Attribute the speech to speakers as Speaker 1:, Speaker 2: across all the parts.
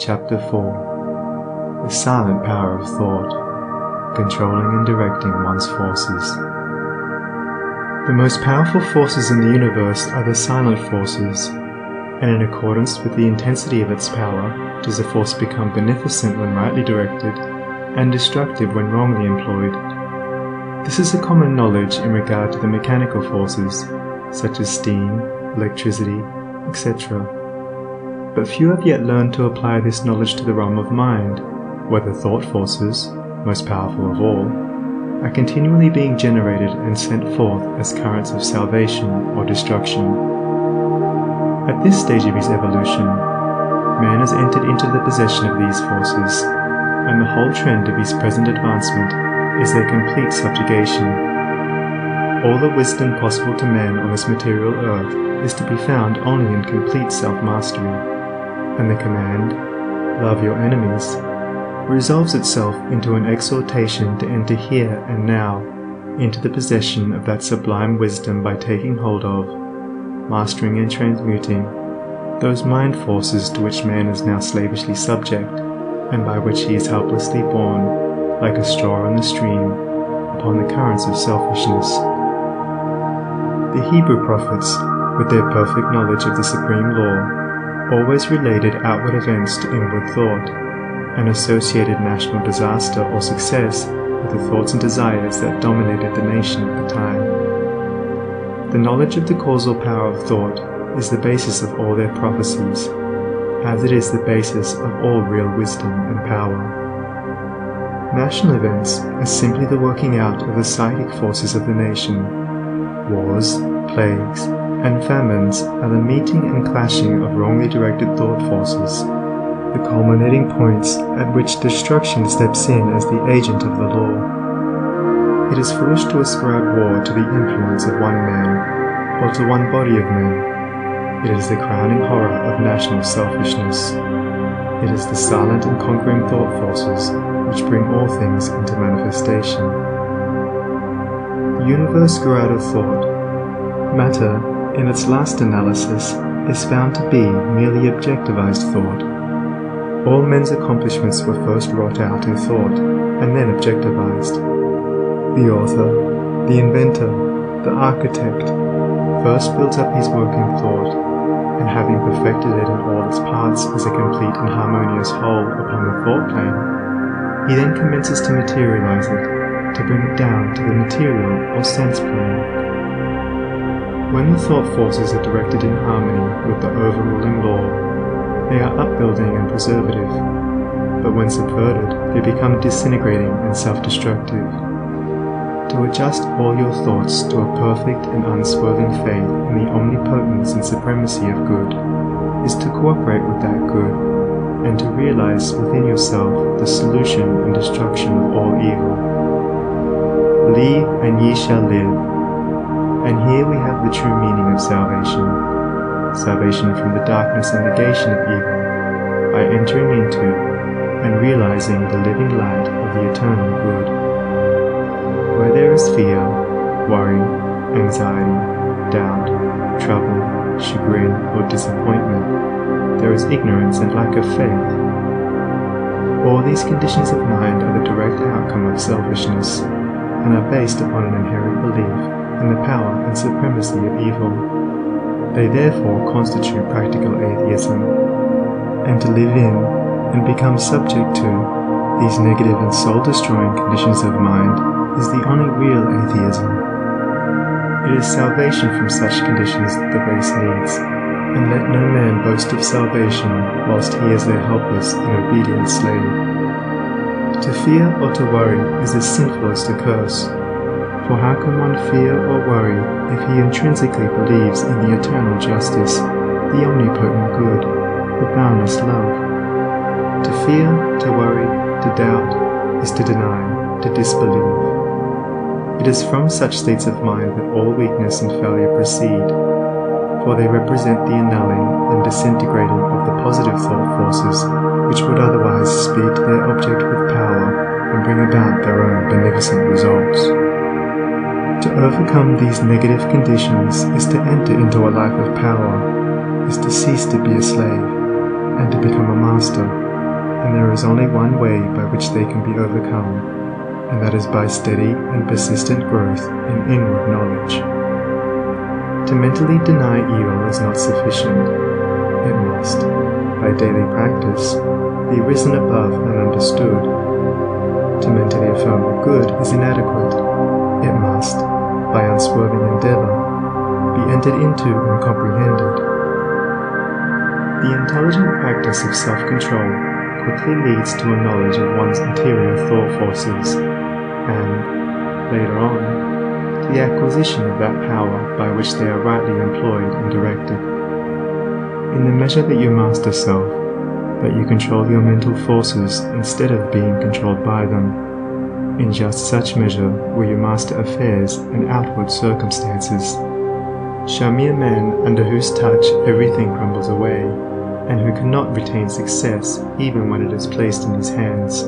Speaker 1: Chapter 4 The Silent Power of Thought, Controlling and Directing One's Forces. The most powerful forces in the universe are the silent forces, and in accordance with the intensity of its power does a force become beneficent when rightly directed, and destructive when wrongly employed. This is a common knowledge in regard to the mechanical forces, such as steam, electricity, etc. But few have yet learned to apply this knowledge to the realm of mind, where the thought forces, most powerful of all, are continually being generated and sent forth as currents of salvation or destruction. At this stage of his evolution, man has entered into the possession of these forces, and the whole trend of his present advancement is their complete subjugation. All the wisdom possible to man on this material earth is to be found only in complete self-mastery, and the command, "Love your enemies," resolves itself into an exhortation to enter here and now into the possession of that sublime wisdom by taking hold of, mastering and transmuting, those mind forces to which man is now slavishly subject, and by which he is helplessly borne, like a straw on the stream, upon the currents of selfishness. The Hebrew prophets, with their perfect knowledge of the supreme law, always related outward events to inward thought, and associated national disaster or success with the thoughts and desires that dominated the nation at the time. The knowledge of the causal power of thought is the basis of all their prophecies, as it is the basis of all real wisdom and power. National events are simply the working out of the psychic forces of the nation. Wars, plagues, and famines are the meeting and clashing of wrongly directed thought forces, the culminating points at which destruction steps in as the agent of the law. It is foolish to ascribe war to the influence of one man, or to one body of men. It is the crowning horror of national selfishness. It is the silent and conquering thought forces which bring all things into manifestation. The universe grew out of thought. Matter, in its last analysis, is found to be merely objectivized thought. All men's accomplishments were first wrought out in thought, and then objectivized. The author, the inventor, the architect, first builds up his work in thought, and having perfected it in all its parts as a complete and harmonious whole upon the thought plane, he then commences to materialize it, to bring it down to the material or sense plane. When the thought forces are directed in harmony with the overruling law, they are upbuilding and preservative, but when subverted, they become disintegrating and self-destructive. To adjust all your thoughts to a perfect and unswerving faith in the omnipotence and supremacy of good is to cooperate with that good, and to realize within yourself the solution and destruction of all evil. Believe and ye shall live. And here we have the true meaning of salvation. Salvation from the darkness and negation of evil, by entering into and realizing the living light of the eternal good. Where there is fear, worry, anxiety, doubt, trouble, chagrin, or disappointment, there is ignorance and lack of faith. All these conditions of mind are the direct outcome of selfishness, and are based upon an inherent belief in the power and supremacy of evil. They therefore constitute practical atheism, and to live in and become subject to these negative and soul-destroying conditions of mind is the only real atheism. It is salvation from such conditions that the race needs, and let no man boast of salvation whilst he is their helpless and obedient slave. To fear or to worry is as sinful as to curse. For how can one fear or worry if he intrinsically believes in the eternal justice, the omnipotent good, the boundless love? To fear, to worry, to doubt, is to deny, to disbelieve. It is from such states of mind that all weakness and failure proceed, for they represent the annulling and disintegrating of the positive thought forces which would otherwise speed to their object with power and bring about their own beneficent results. To overcome these negative conditions is to enter into a life of power, is to cease to be a slave, and to become a master. and there is only one way by which they can be overcome, and that is by steady and persistent growth in inward knowledge. To mentally deny evil is not sufficient. It must, by daily practice, be risen above and understood. To mentally affirm the good is inadequate. It must, by unswerving endeavor, be entered into and comprehended. The intelligent practice of self-control quickly leads to a knowledge of one's interior thought forces, and, later on, to the acquisition of that power by which they are rightly employed and directed. In the measure that you master self, that you control your mental forces instead of being controlled by them, in just such measure will you master affairs and outward circumstances. Show me a man under whose touch everything crumbles away, and who cannot retain success even when it is placed in his hands,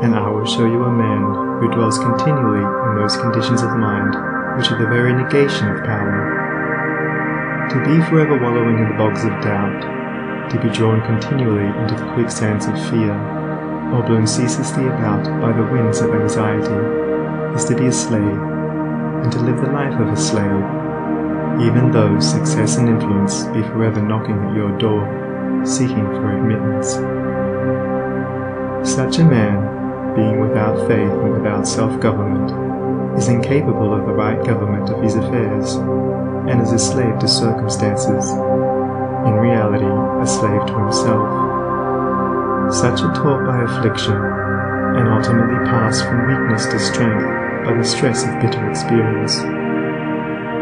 Speaker 1: and I will show you a man who dwells continually in those conditions of mind which are the very negation of power. To be forever wallowing in the bogs of doubt, to be drawn continually into the quicksands of fear, or blown ceaselessly about by the winds of anxiety, is to be a slave, and to live the life of a slave, even though success and influence be forever knocking at your door, seeking for admittance. Such a man, being without faith and without self-government, is incapable of the right government of his affairs, and is a slave to circumstances, in reality a slave to himself. Such are taught by affliction, and ultimately pass from weakness to strength by the stress of bitter experience.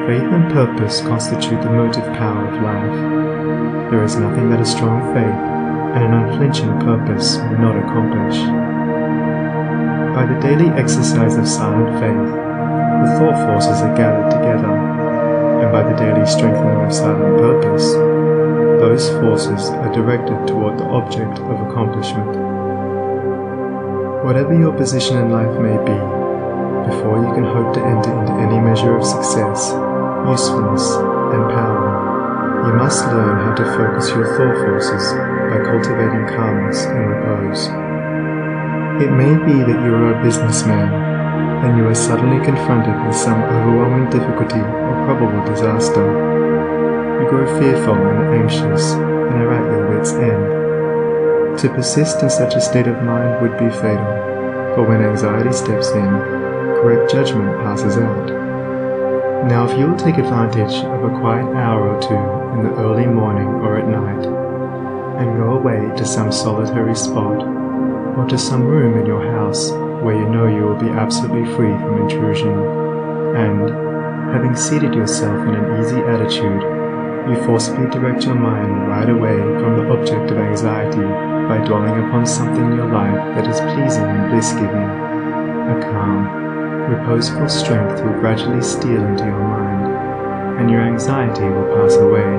Speaker 1: Faith and purpose constitute the motive power of life. There is nothing that a strong faith and an unflinching purpose will not accomplish. By the daily exercise of silent faith, the thought forces are gathered together, and by the daily strengthening of silent purpose, those forces are directed toward the object of accomplishment. Whatever your position in life may be, before you can hope to enter into any measure of success, usefulness, and power, you must learn how to focus your thought forces by cultivating calmness and repose. It may be that you are a businessman, and you are suddenly confronted with some overwhelming difficulty or probable disaster. You grow fearful and anxious, and are at your wit's end. To persist in such a state of mind would be fatal, for when anxiety steps in, correct judgment passes out. Now if you will take advantage of a quiet hour or two in the early morning or at night, and go away to some solitary spot, or to some room in your house where you know you will be absolutely free from intrusion, and, having seated yourself in an easy attitude, you forcibly direct your mind right away from the object of anxiety by dwelling upon something in your life that is pleasing and bliss-giving, a calm, reposeful strength will gradually steal into your mind, and your anxiety will pass away.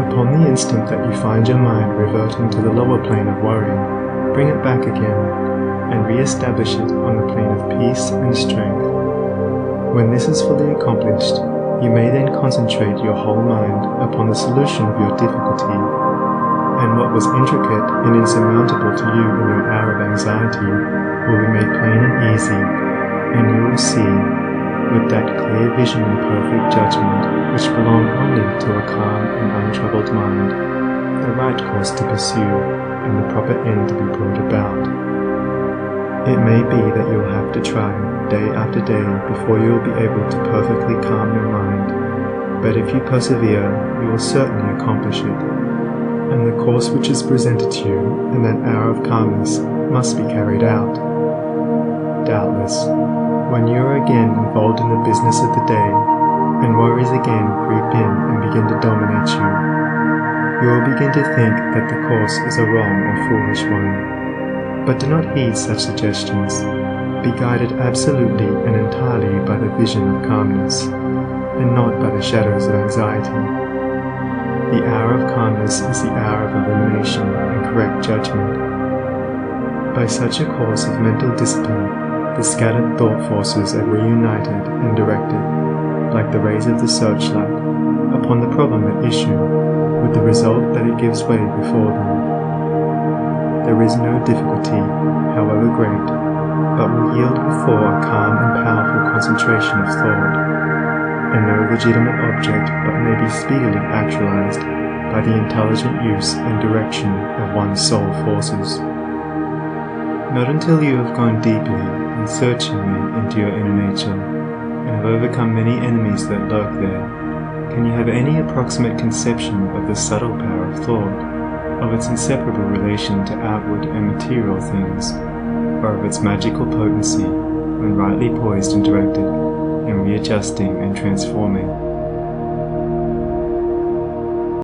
Speaker 1: Upon the instant that you find your mind reverting to the lower plane of worry, bring it back again, and re-establish it on the plane of peace and strength. When this is fully accomplished, you may then concentrate your whole mind upon the solution of your difficulty, and what was intricate and insurmountable to you in your hour of anxiety will be made plain and easy, and you will see, with that clear vision and perfect judgment which belong only to a calm and untroubled mind, the right course to pursue and the proper end to be brought about. It may be that you will have to try day after day before you will be able to perfectly calm your mind, but if you persevere, you will certainly accomplish it, and the course which is presented to you in that hour of calmness must be carried out. Doubtless, when you are again involved in the business of the day, and worries again creep in and begin to dominate you, you will begin to think that the course is a wrong or foolish one. But do not heed such suggestions. Be guided absolutely and entirely by the vision of calmness, and not by the shadows of anxiety. The hour of calmness is the hour of illumination and correct judgment. By such a course of mental discipline, the scattered thought forces are reunited and directed, like the rays of the searchlight, upon the problem at issue, with the result that it gives way before them. there is no difficulty, however great, but will yield before a calm and powerful concentration of thought, and no legitimate object but may be speedily actualized by the intelligent use and direction of one's soul forces. Not until you have gone deeply and searchingly into your inner nature, and have overcome many enemies that lurk there, can you have any approximate conception of the subtle power of thought, of its inseparable relation to outward and material things, or of its magical potency when rightly poised and directed, in readjusting and transforming